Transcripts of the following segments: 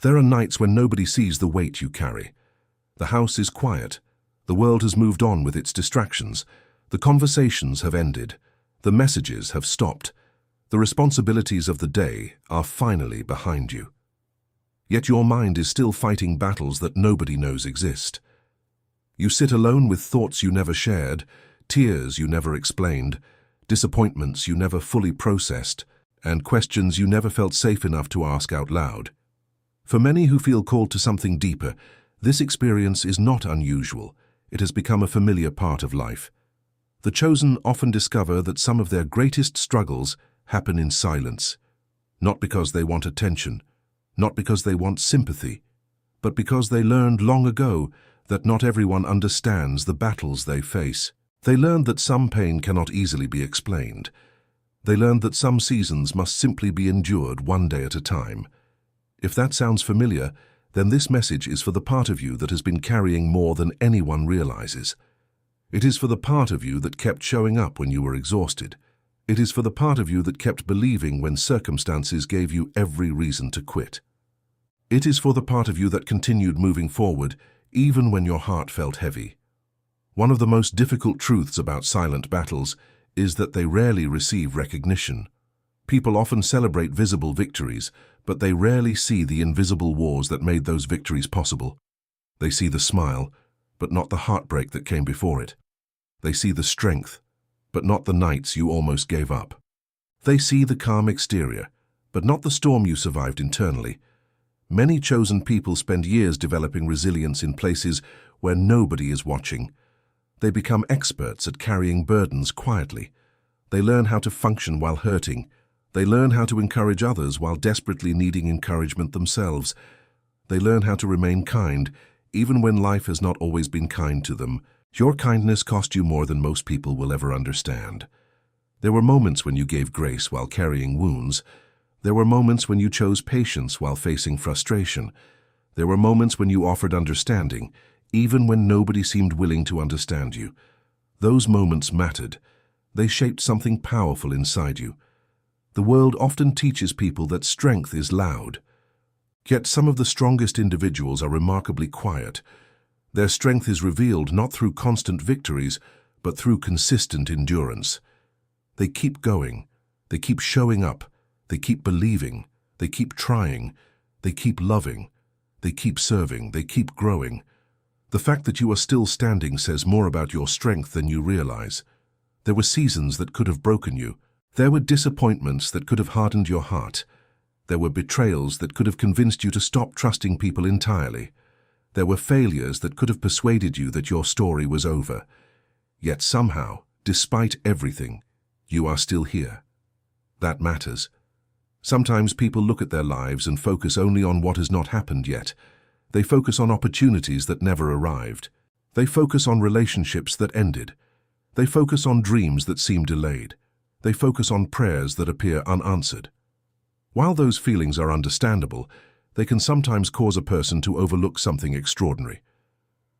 There are nights when nobody sees the weight you carry. The house is quiet. The world has moved on with its distractions. The conversations have ended. The messages have stopped. The responsibilities of the day are finally behind you. Yet your mind is still fighting battles that nobody knows exist. You sit alone with thoughts you never shared, tears you never explained, disappointments you never fully processed, and questions you never felt safe enough to ask out loud. For many who feel called to something deeper, this experience is not unusual. It has become a familiar part of life. The chosen often discover that some of their greatest struggles happen in silence, not because they want attention, not because they want sympathy, but because they learned long ago that not everyone understands the battles they face. They learned that some pain cannot easily be explained. They learned that some seasons must simply be endured one day at a time. If that sounds familiar, then this message is for the part of you that has been carrying more than anyone realizes. It is for the part of you that kept showing up when you were exhausted. It is for the part of you that kept believing when circumstances gave you every reason to quit. It is for the part of you that continued moving forward even when your heart felt heavy. One of the most difficult truths about silent battles is that they rarely receive recognition. People often celebrate visible victories, but they rarely see the invisible wars that made those victories possible. They see the smile, but not the heartbreak that came before it. They see the strength, but not the nights you almost gave up. They see the calm exterior, but not the storm you survived internally. Many chosen people spend years developing resilience in places where nobody is watching. They become experts at carrying burdens quietly. They learn how to function while hurting. They learn how to encourage others while desperately needing encouragement themselves. They learn how to remain kind, even when life has not always been kind to them. Your kindness cost you more than most people will ever understand. There were moments when you gave grace while carrying wounds. There were moments when you chose patience while facing frustration. There were moments when you offered understanding, even when nobody seemed willing to understand you. Those moments mattered. They shaped something powerful inside you. The world often teaches people that strength is loud. Yet some of the strongest individuals are remarkably quiet. Their strength is revealed not through constant victories, but through consistent endurance. They keep going. They keep showing up. They keep believing. They keep trying. They keep loving. They keep serving. They keep growing. The fact that you are still standing says more about your strength than you realize. There were seasons that could have broken you. There were disappointments that could have hardened your heart. There were betrayals that could have convinced you to stop trusting people entirely. There were failures that could have persuaded you that your story was over. Yet somehow, despite everything, you are still here. That matters. Sometimes people look at their lives and focus only on what has not happened yet. They focus on opportunities that never arrived. They focus on relationships that ended. They focus on dreams that seem delayed. They focus on prayers that appear unanswered. While those feelings are understandable, they can sometimes cause a person to overlook something extraordinary.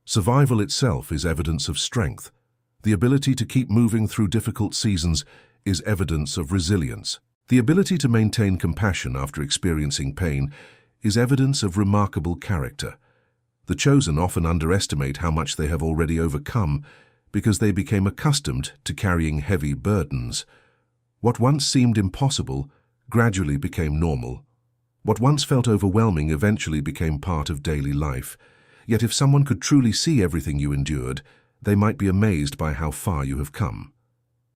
Survival itself is evidence of strength. The ability to keep moving through difficult seasons is evidence of resilience. The ability to maintain compassion after experiencing pain is evidence of remarkable character. The chosen often underestimate how much they have already overcome because they became accustomed to carrying heavy burdens. What once seemed impossible gradually became normal. What once felt overwhelming eventually became part of daily life. Yet if someone could truly see everything you endured, they might be amazed by how far you have come.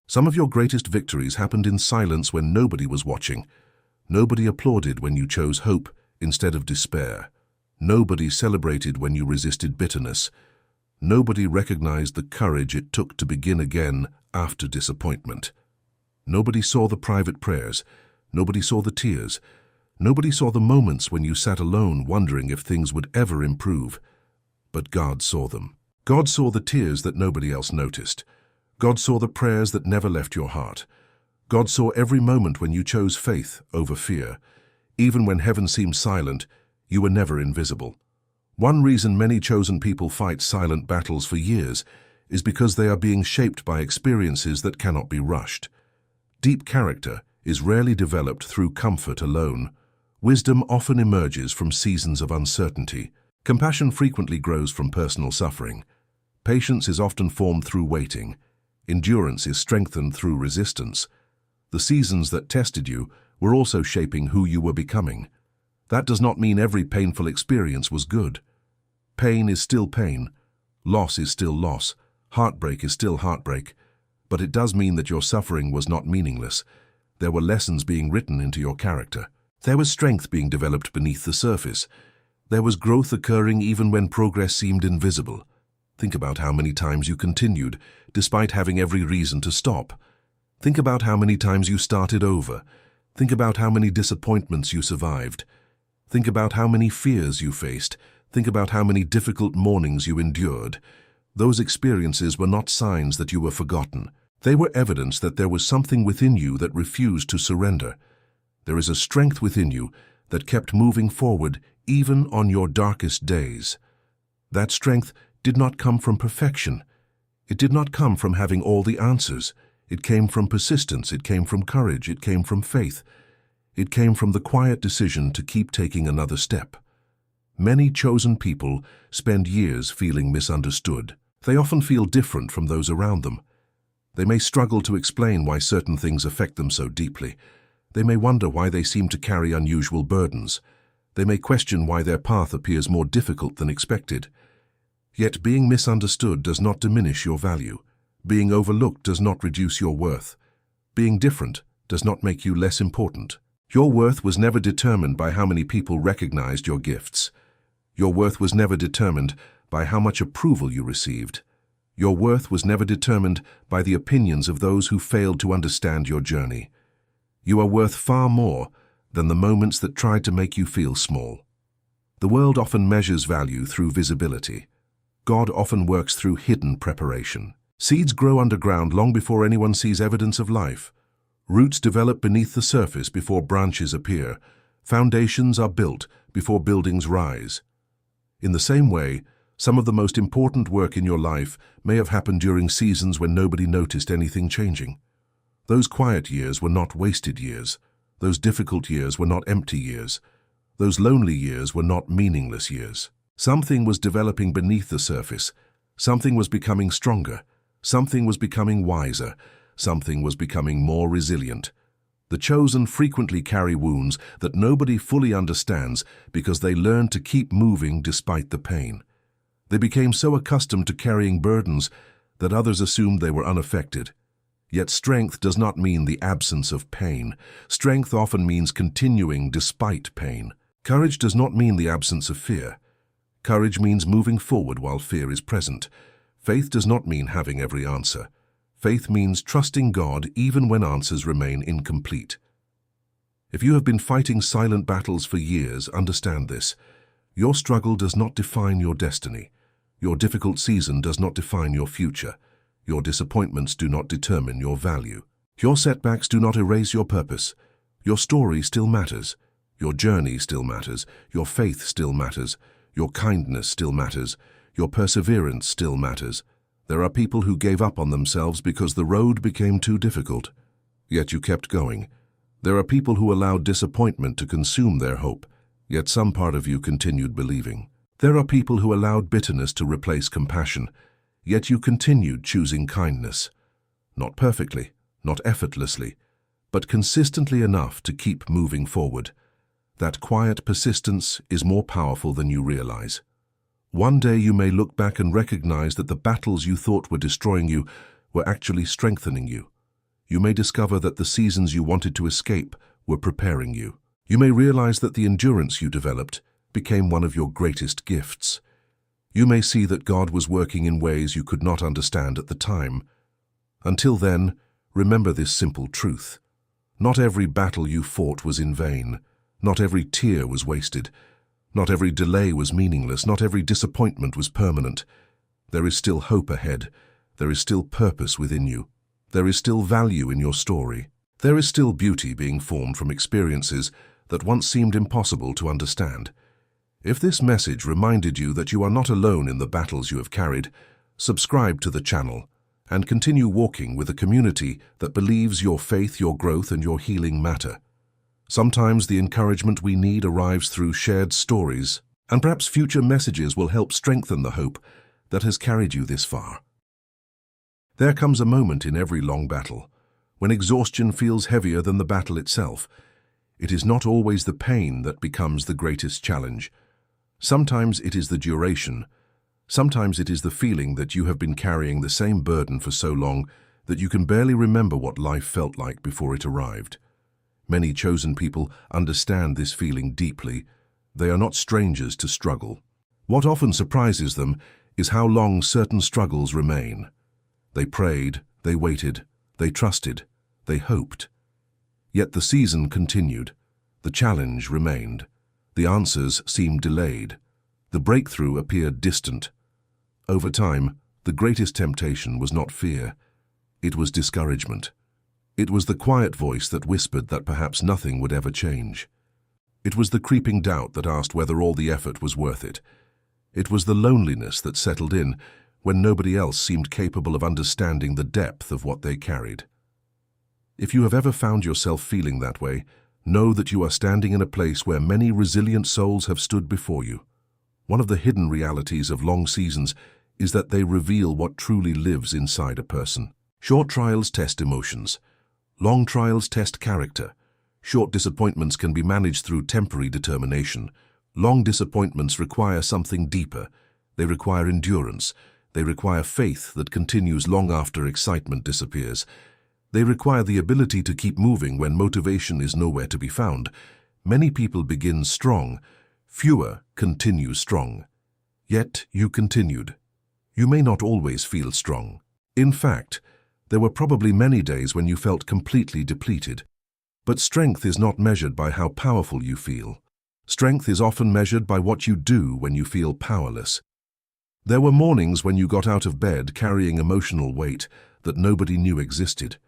Some of your greatest victories happened in silence when nobody was watching. Nobody applauded when you chose hope instead of despair. Nobody celebrated when you resisted bitterness. Nobody recognized the courage it took to begin again after disappointment. Nobody saw the private prayers. Nobody saw the tears. Nobody saw the moments when you sat alone wondering if things would ever improve. But God saw them. God saw the tears that nobody else noticed. God saw the prayers that never left your heart. God saw every moment when you chose faith over fear. Even when heaven seemed silent, you were never invisible. One reason many chosen people fight silent battles for years is because they are being shaped by experiences that cannot be rushed. Deep character is rarely developed through comfort alone. Wisdom often emerges from seasons of uncertainty. Compassion frequently grows from personal suffering. Patience is often formed through waiting. Endurance is strengthened through resistance. The seasons that tested you were also shaping who you were becoming. That does not mean every painful experience was good. Pain is still pain. Loss is still loss. Heartbreak is still heartbreak. But it does mean that your suffering was not meaningless. There were lessons being written into your character. There was strength being developed beneath the surface. There was growth occurring even when progress seemed invisible. Think about how many times you continued, despite having every reason to stop. Think about how many times you started over. Think about how many disappointments you survived. Think about how many fears you faced. Think about how many difficult mornings you endured. Those experiences were not signs that you were forgotten. They were evidence that there was something within you that refused to surrender. There is a strength within you that kept moving forward even on your darkest days. That strength did not come from perfection. It did not come from having all the answers. It came from persistence. It came from courage. It came from faith. It came from the quiet decision to keep taking another step. Many chosen people spend years feeling misunderstood. They often feel different from those around them. They may struggle to explain why certain things affect them so deeply. They may wonder why they seem to carry unusual burdens. They may question why their path appears more difficult than expected. Yet being misunderstood does not diminish your value. Being overlooked does not reduce your worth. Being different does not make you less important. Your worth was never determined by how many people recognized your gifts. Your worth was never determined by how much approval you received. Your worth was never determined by the opinions of those who failed to understand your journey. You are worth far more than the moments that tried to make you feel small. The world often measures value through visibility. God often works through hidden preparation. Seeds grow underground long before anyone sees evidence of life. Roots develop beneath the surface before branches appear. Foundations are built before buildings rise. In the same way, some of the most important work in your life may have happened during seasons when nobody noticed anything changing. Those quiet years were not wasted years. Those difficult years were not empty years. Those lonely years were not meaningless years. Something was developing beneath the surface. Something was becoming stronger. Something was becoming wiser. Something was becoming more resilient. The chosen frequently carry wounds that nobody fully understands because they learned to keep moving despite the pain. They became so accustomed to carrying burdens that others assumed they were unaffected. Yet strength does not mean the absence of pain. Strength often means continuing despite pain. Courage does not mean the absence of fear. Courage means moving forward while fear is present. Faith does not mean having every answer. Faith means trusting God even when answers remain incomplete. If you have been fighting silent battles for years, understand this. Your struggle does not define your destiny. Your difficult season does not define your future. Your disappointments do not determine your value. Your setbacks do not erase your purpose. Your story still matters. Your journey still matters. Your faith still matters. Your kindness still matters. Your perseverance still matters. There are people who gave up on themselves because the road became too difficult. Yet you kept going. There are people who allowed disappointment to consume their hope. Yet some part of you continued believing. There are people who allowed bitterness to replace compassion. Yet you continued choosing kindness. Not perfectly, not effortlessly, but consistently enough to keep moving forward. That quiet persistence is more powerful than you realize. One day you may look back and recognize that the battles you thought were destroying you were actually strengthening you. You may discover that the seasons you wanted to escape were preparing you. You may realize that the endurance you developed became one of your greatest gifts. You may see that God was working in ways you could not understand at the time. Until then, remember this simple truth. Not every battle you fought was in vain. Not every tear was wasted. Not every delay was meaningless. Not every disappointment was permanent. There is still hope ahead. There is still purpose within you. There is still value in your story. There is still beauty being formed from experiences that once seemed impossible to understand. If this message reminded you that you are not alone in the battles you have carried, subscribe to the channel and continue walking with a community that believes your faith, your growth, and your healing matter. Sometimes the encouragement we need arrives through shared stories, and perhaps future messages will help strengthen the hope that has carried you this far. There comes a moment in every long battle when exhaustion feels heavier than the battle itself. It is not always the pain that becomes the greatest challenge. Sometimes it is the duration. Sometimes it is the feeling that you have been carrying the same burden for so long that you can barely remember what life felt like before it arrived. Many chosen people understand this feeling deeply. They are not strangers to struggle. What often surprises them is how long certain struggles remain. They prayed, they waited, they trusted, they hoped. Yet the season continued. The challenge remained. The answers seemed delayed. The breakthrough appeared distant. Over time, the greatest temptation was not fear. It was discouragement. It was the quiet voice that whispered that perhaps nothing would ever change. It was the creeping doubt that asked whether all the effort was worth it. It was the loneliness that settled in when nobody else seemed capable of understanding the depth of what they carried. If you have ever found yourself feeling that way, know that you are standing in a place where many resilient souls have stood before you. One of the hidden realities of long seasons is that they reveal what truly lives inside a person. Short trials test emotions. Long trials test character. Short disappointments can be managed through temporary determination. Long disappointments require something deeper. They require endurance. They require faith that continues long after excitement disappears. They require the ability to keep moving when motivation is nowhere to be found. Many people begin strong. Fewer continue strong. Yet you continued. You may not always feel strong. In fact, there were probably many days when you felt completely depleted. But strength is not measured by how powerful you feel. Strength is often measured by what you do when you feel powerless. There were mornings when you got out of bed carrying emotional weight that nobody knew existed.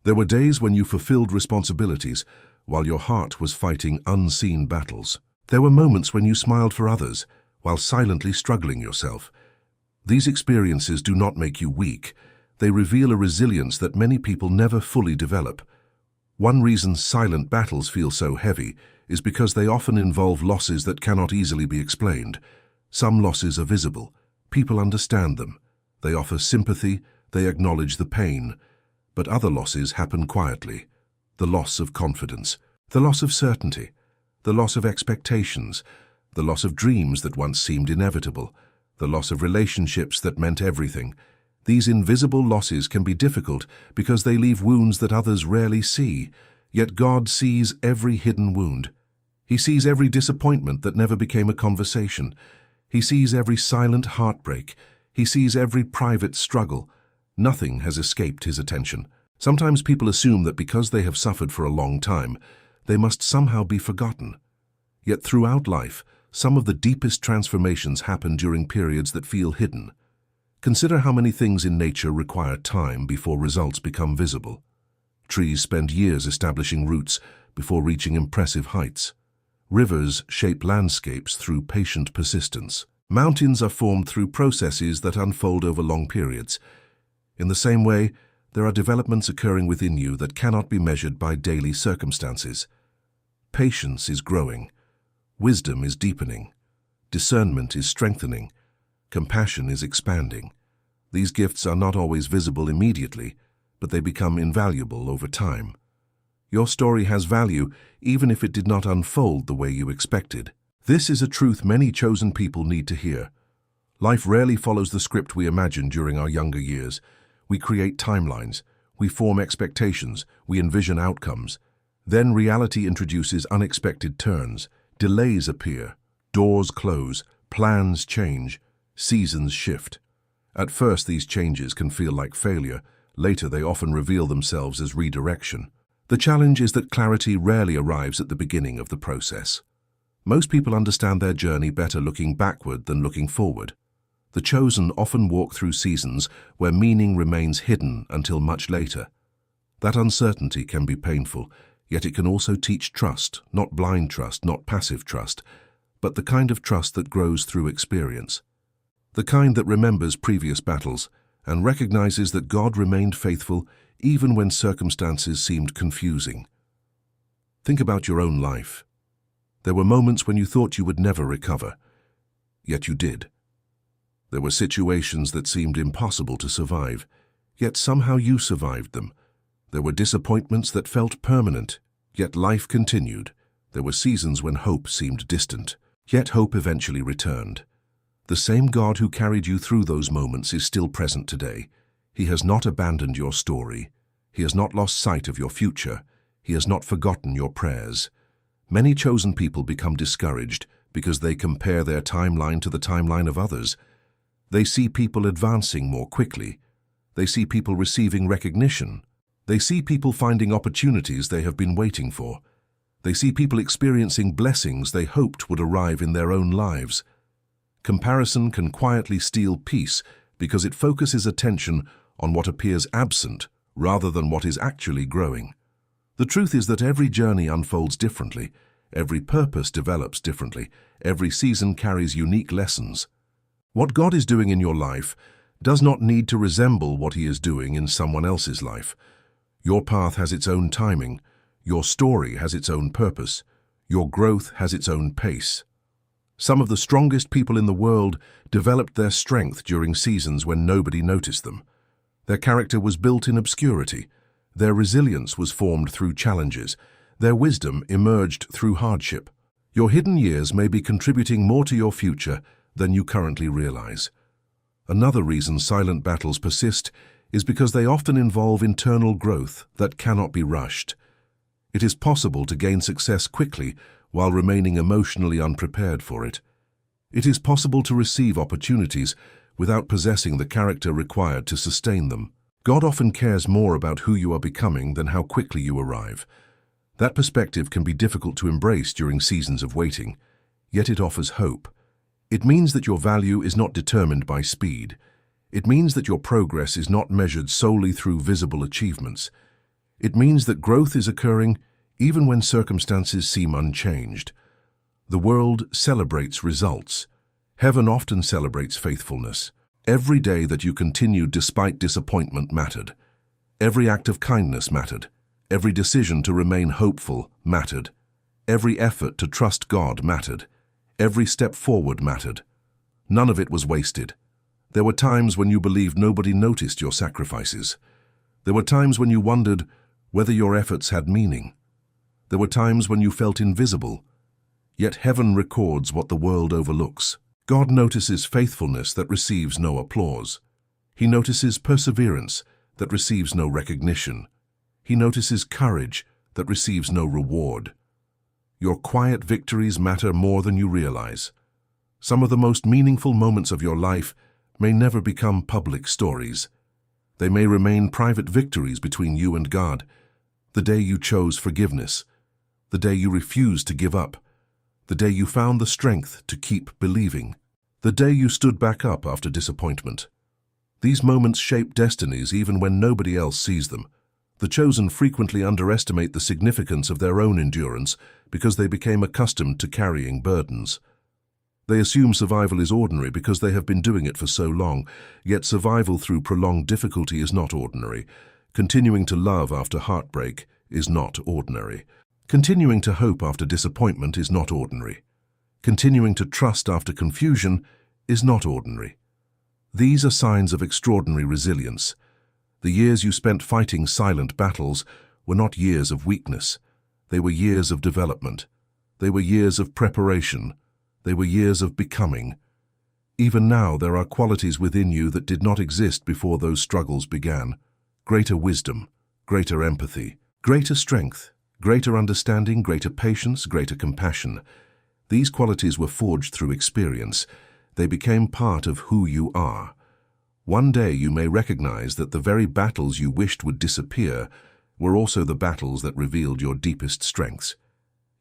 There were days when you fulfilled responsibilities while your heart was fighting unseen battles. There were moments when you smiled for others while silently struggling yourself. These experiences do not make you weak. They reveal a resilience that many people never fully develop. One reason silent battles feel so heavy is because they often involve losses that cannot easily be explained. Some losses are visible. People understand them. They offer sympathy. They acknowledge the pain. But other losses happen quietly. The loss of confidence, the loss of certainty, the loss of expectations, the loss of dreams that once seemed inevitable, the loss of relationships that meant everything. These invisible losses can be difficult because they leave wounds that others rarely see. Yet God sees every hidden wound. He sees every disappointment that never became a conversation. He sees every silent heartbreak. He sees every private struggle. Nothing has escaped his attention. Sometimes people assume that because they have suffered for a long time, they must somehow be forgotten. Yet throughout life, some of the deepest transformations happen during periods that feel hidden. Consider how many things in nature require time before results become visible. Trees spend years establishing roots before reaching impressive heights. Rivers shape landscapes through patient persistence. Mountains are formed through processes that unfold over long periods. In the same way, there are developments occurring within you that cannot be measured by daily circumstances. Patience is growing. Wisdom is deepening. Discernment is strengthening. Compassion is expanding. These gifts are not always visible immediately, but they become invaluable over time. Your story has value even if it did not unfold the way you expected. This is a truth many chosen people need to hear. Life rarely follows the script we imagined during our younger years. We create timelines, we form expectations, we envision outcomes. Then reality introduces unexpected turns. Delays appear, doors close, plans change, seasons shift. At first, these changes can feel like failure. Later, they often reveal themselves as redirection. The challenge is that clarity rarely arrives at the beginning of the process. Most people understand their journey better looking backward than looking forward. The chosen often walk through seasons where meaning remains hidden until much later. That uncertainty can be painful, yet it can also teach trust, not blind trust, not passive trust, but the kind of trust that grows through experience. The kind that remembers previous battles and recognizes that God remained faithful even when circumstances seemed confusing. Think about your own life. There were moments when you thought you would never recover, yet you did. There were situations that seemed impossible to survive, yet somehow you survived them. There were disappointments that felt permanent, yet life continued. There were seasons when hope seemed distant, yet hope eventually returned. The same God who carried you through those moments is still present today. He has not abandoned your story. He has not lost sight of your future. He has not forgotten your prayers. Many chosen people become discouraged because they compare their timeline to the timeline of others. They see people advancing more quickly. They see people receiving recognition. They see people finding opportunities they have been waiting for. They see people experiencing blessings they hoped would arrive in their own lives. Comparison can quietly steal peace because it focuses attention on what appears absent rather than what is actually growing. The truth is that every journey unfolds differently, every purpose develops differently, every season carries unique lessons. What God is doing in your life does not need to resemble what He is doing in someone else's life. Your path has its own timing, your story has its own purpose, your growth has its own pace. Some of the strongest people in the world developed their strength during seasons when nobody noticed them. Their character was built in obscurity. Their resilience was formed through challenges. Their wisdom emerged through hardship. Your hidden years may be contributing more to your future than you currently realize. Another reason silent battles persist is because they often involve internal growth that cannot be rushed. It is possible to gain success quickly while remaining emotionally unprepared for it. It is possible to receive opportunities without possessing the character required to sustain them. God often cares more about who you are becoming than how quickly you arrive. That perspective can be difficult to embrace during seasons of waiting, yet it offers hope. It means that your value is not determined by speed. It means that your progress is not measured solely through visible achievements. It means that growth is occurring even when circumstances seem unchanged. The world celebrates results. Heaven often celebrates faithfulness. Every day that you continued despite disappointment mattered. Every act of kindness mattered. Every decision to remain hopeful mattered. Every effort to trust God mattered. Every step forward mattered. None of it was wasted. There were times when you believed nobody noticed your sacrifices. There were times when you wondered whether your efforts had meaning. There were times when you felt invisible. Yet heaven records what the world overlooks. God notices faithfulness that receives no applause. He notices perseverance that receives no recognition. He notices courage that receives no reward. Your quiet victories matter more than you realize. Some of the most meaningful moments of your life may never become public stories. They may remain private victories between you and God. The day you chose forgiveness, the day you refused to give up, the day you found the strength to keep believing, the day you stood back up after disappointment. These moments shape destinies even when nobody else sees them. The chosen frequently underestimate the significance of their own endurance because they became accustomed to carrying burdens. They assume survival is ordinary because they have been doing it for so long, yet survival through prolonged difficulty is not ordinary. Continuing to love after heartbreak is not ordinary. Continuing to hope after disappointment is not ordinary. Continuing to trust after confusion is not ordinary. These are signs of extraordinary resilience. The years you spent fighting silent battles were not years of weakness. They were years of development. They were years of preparation. They were years of becoming. Even now, there are qualities within you that did not exist before those struggles began. Greater wisdom, greater empathy, greater strength, greater understanding, greater patience, greater compassion. These qualities were forged through experience. They became part of who you are. One day you may recognize that the very battles you wished would disappear were also the battles that revealed your deepest strengths.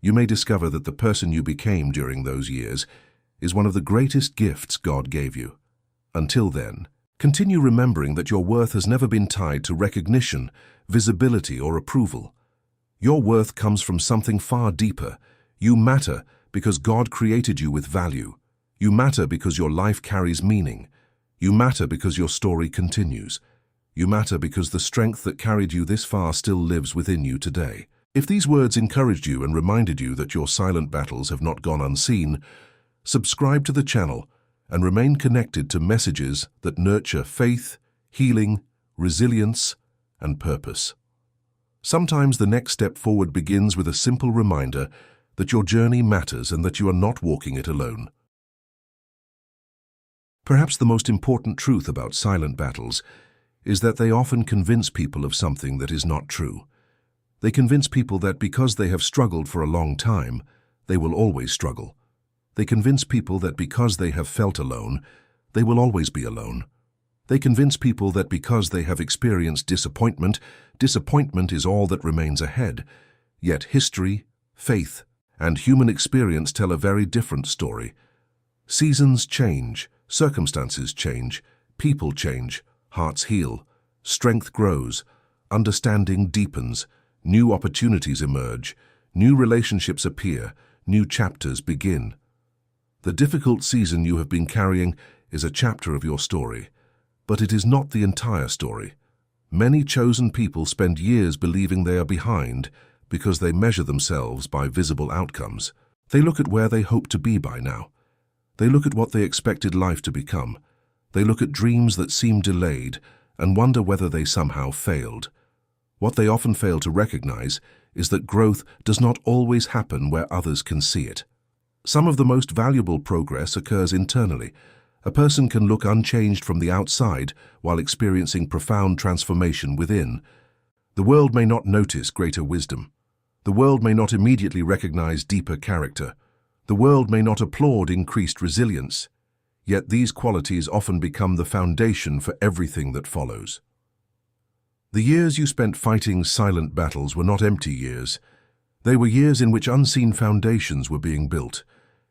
You may discover that the person you became during those years is one of the greatest gifts God gave you. Until then, continue remembering that your worth has never been tied to recognition, visibility, or approval. Your worth comes from something far deeper. You matter because God created you with value. You matter because your life carries meaning. You matter because your story continues. You matter because the strength that carried you this far still lives within you today. If these words encouraged you and reminded you that your silent battles have not gone unseen, subscribe to the channel and remain connected to messages that nurture faith, healing, resilience, and purpose. Sometimes the next step forward begins with a simple reminder that your journey matters and that you are not walking it alone. Perhaps the most important truth about silent battles is that they often convince people of something that is not true. They convince people that because they have struggled for a long time, they will always struggle. They convince people that because they have felt alone, they will always be alone. They convince people that because they have experienced disappointment, disappointment is all that remains ahead. Yet history, faith, and human experience tell a very different story. Seasons change, circumstances change, people change, hearts heal, strength grows, understanding deepens, new opportunities emerge, new relationships appear, new chapters begin. The difficult season you have been carrying is a chapter of your story, but it is not the entire story. Many chosen people spend years believing they are behind because they measure themselves by visible outcomes. They look at where they hope to be by now. They look at what they expected life to become. They look at dreams that seem delayed and wonder whether they somehow failed. What they often fail to recognize is that growth does not always happen where others can see it. Some of the most valuable progress occurs internally. A person can look unchanged from the outside while experiencing profound transformation within. The world may not notice greater wisdom. The world may not immediately recognize deeper character. The world may not applaud increased resilience. Yet these qualities often become the foundation for everything that follows. The years you spent fighting silent battles were not empty years. They were years in which unseen foundations were being built.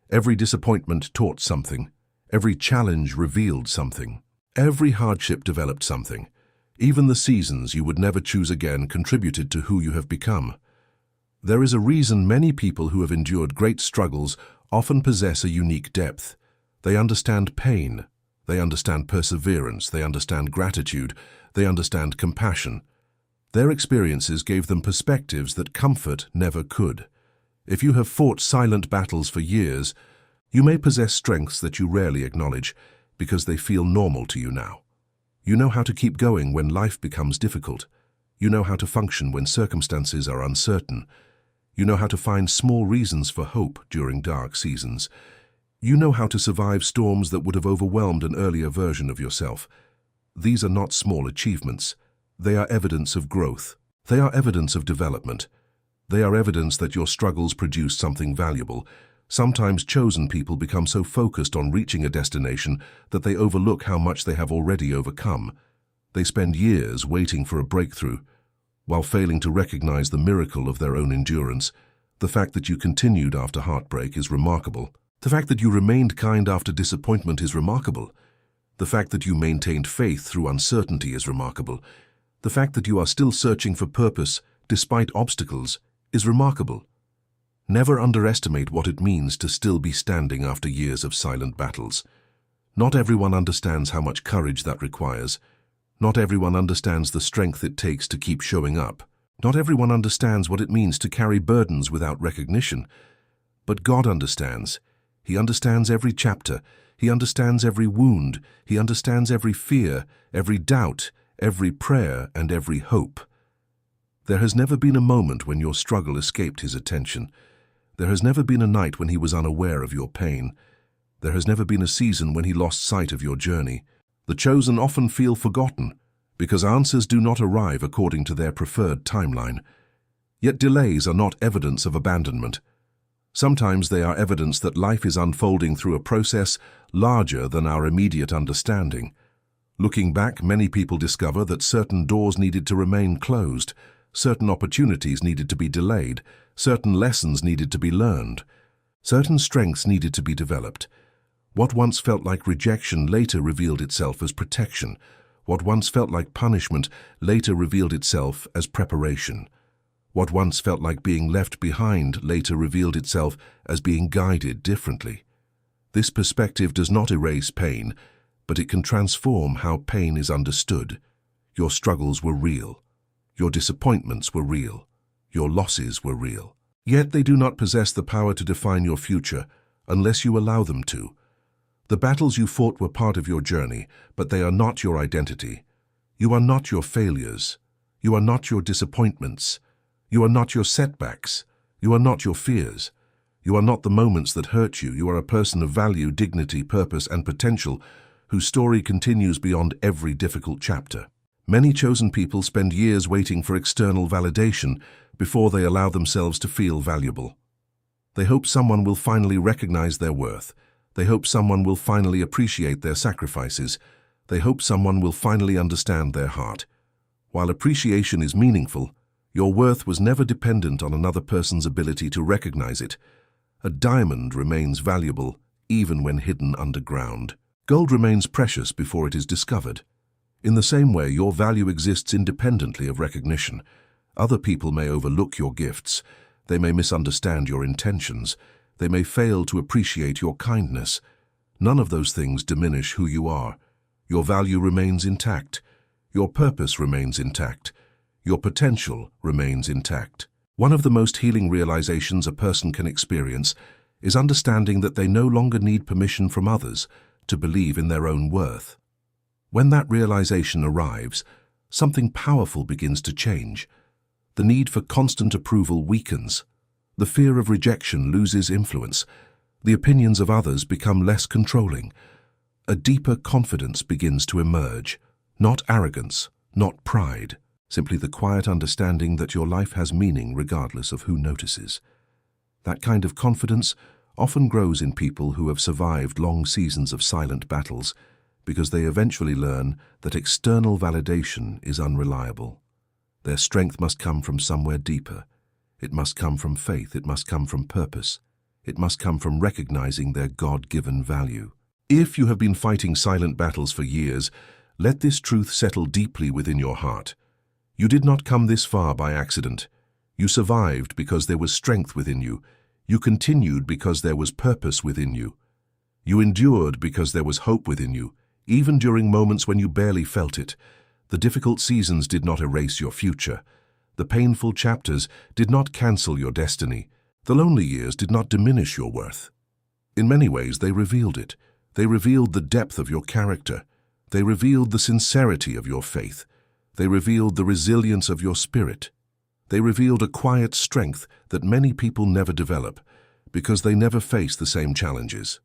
Every disappointment taught something. Every challenge revealed something. Every hardship developed something. Even the seasons you would never choose again contributed to who you have become. There is a reason many people who have endured great struggles often possess a unique depth. They understand pain. They understand perseverance. They understand gratitude. They understand compassion. Their experiences gave them perspectives that comfort never could. If you have fought silent battles for years, you may possess strengths that you rarely acknowledge because they feel normal to you now. You know how to keep going when life becomes difficult. You know how to function when circumstances are uncertain. You know how to find small reasons for hope during dark seasons. You know how to survive storms that would have overwhelmed an earlier version of yourself. These are not small achievements. They are evidence of growth. They are evidence of development. They are evidence that your struggles produce something valuable. Sometimes chosen people become so focused on reaching a destination that they overlook how much they have already overcome. They spend years waiting for a breakthrough, while failing to recognize the miracle of their own endurance. The fact that you continued after heartbreak is remarkable. The fact that you remained kind after disappointment is remarkable. The fact that you maintained faith through uncertainty is remarkable. The fact that you are still searching for purpose despite obstacles is remarkable. Never underestimate what it means to still be standing after years of silent battles. Not everyone understands how much courage that requires. Not everyone understands the strength it takes to keep showing up. Not everyone understands what it means to carry burdens without recognition. But God understands. He understands every chapter. He understands every wound. He understands every fear, every doubt, every prayer, and every hope. There has never been a moment when your struggle escaped His attention. There has never been a night when He was unaware of your pain. There has never been a season when He lost sight of your journey. The chosen often feel forgotten because answers do not arrive according to their preferred timeline. Yet delays are not evidence of abandonment. Sometimes they are evidence that life is unfolding through a process larger than our immediate understanding. Looking back, many people discover that certain doors needed to remain closed, certain opportunities needed to be delayed, certain lessons needed to be learned, certain strengths needed to be developed. What once felt like rejection later revealed itself as protection. What once felt like punishment later revealed itself as preparation. What once felt like being left behind later revealed itself as being guided differently. This perspective does not erase pain, but it can transform how pain is understood. Your struggles were real. Your disappointments were real. Your losses were real. Yet they do not possess the power to define your future unless you allow them to. The battles you fought were part of your journey, but they are not your identity. You are not your failures. You are not your disappointments. You are not your setbacks. You are not your fears. You are not the moments that hurt you. You are a person of value, dignity, purpose, and potential whose story continues beyond every difficult chapter. Many chosen people spend years waiting for external validation before they allow themselves to feel valuable. They hope someone will finally recognize their worth. They hope someone will finally appreciate their sacrifices. They hope someone will finally understand their heart. While appreciation is meaningful, your worth was never dependent on another person's ability to recognize it. A diamond remains valuable even when hidden underground. Gold remains precious before it is discovered. In the same way, your value exists independently of recognition. Other people may overlook your gifts. They may misunderstand your intentions. They may fail to appreciate your kindness. None of those things diminish who you are. Your value remains intact. Your purpose remains intact. Your potential remains intact. One of the most healing realizations a person can experience is understanding that they no longer need permission from others to believe in their own worth. When that realization arrives, something powerful begins to change. The need for constant approval weakens. The fear of rejection loses influence. The opinions of others become less controlling. A deeper confidence begins to emerge. Not arrogance, not pride, simply the quiet understanding that your life has meaning regardless of who notices. That kind of confidence often grows in people who have survived long seasons of silent battles because they eventually learn that external validation is unreliable. Their strength must come from somewhere deeper. It must come from faith. It must come from purpose. It must come from recognizing their God-given value. If you have been fighting silent battles for years, let this truth settle deeply within your heart. You did not come this far by accident. You survived because there was strength within you. You continued because there was purpose within you. You endured because there was hope within you, even during moments when you barely felt it. The difficult seasons did not erase your future. The painful chapters did not cancel your destiny. The lonely years did not diminish your worth. In many ways, they revealed it. They revealed the depth of your character. They revealed the sincerity of your faith. They revealed the resilience of your spirit. They revealed a quiet strength that many people never develop because they never face the same challenges.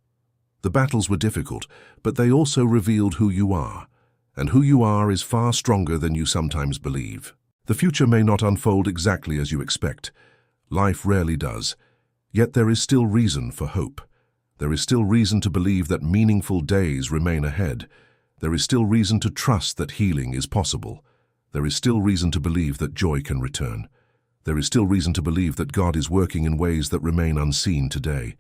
The battles were difficult, but they also revealed who you are, and who you are is far stronger than you sometimes believe. The future may not unfold exactly as you expect. Life rarely does. Yet there is still reason for hope. There is still reason to believe that meaningful days remain ahead. There is still reason to trust that healing is possible. There is still reason to believe that joy can return. There is still reason to believe that God is working in ways that remain unseen today.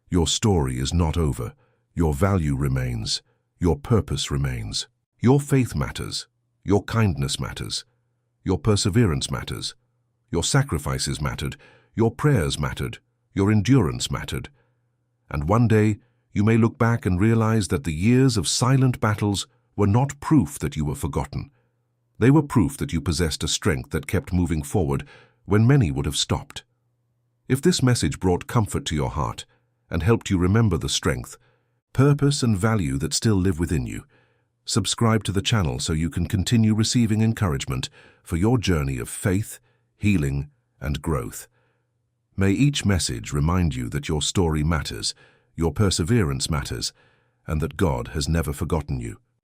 Your story is not over. Your value remains. Your purpose remains. Your faith matters. Your kindness matters. Your perseverance matters. Your sacrifices mattered. Your prayers mattered. Your endurance mattered. And one day, you may look back and realize that the years of silent battles were not proof that you were forgotten. They were proof that you possessed a strength that kept moving forward when many would have stopped. If this message brought comfort to your heart and helped you remember the strength, purpose, and value that still live within you, subscribe to the channel so you can continue receiving encouragement for your journey of faith, healing, and growth. May each message remind you that your story matters, your perseverance matters, and that God has never forgotten you.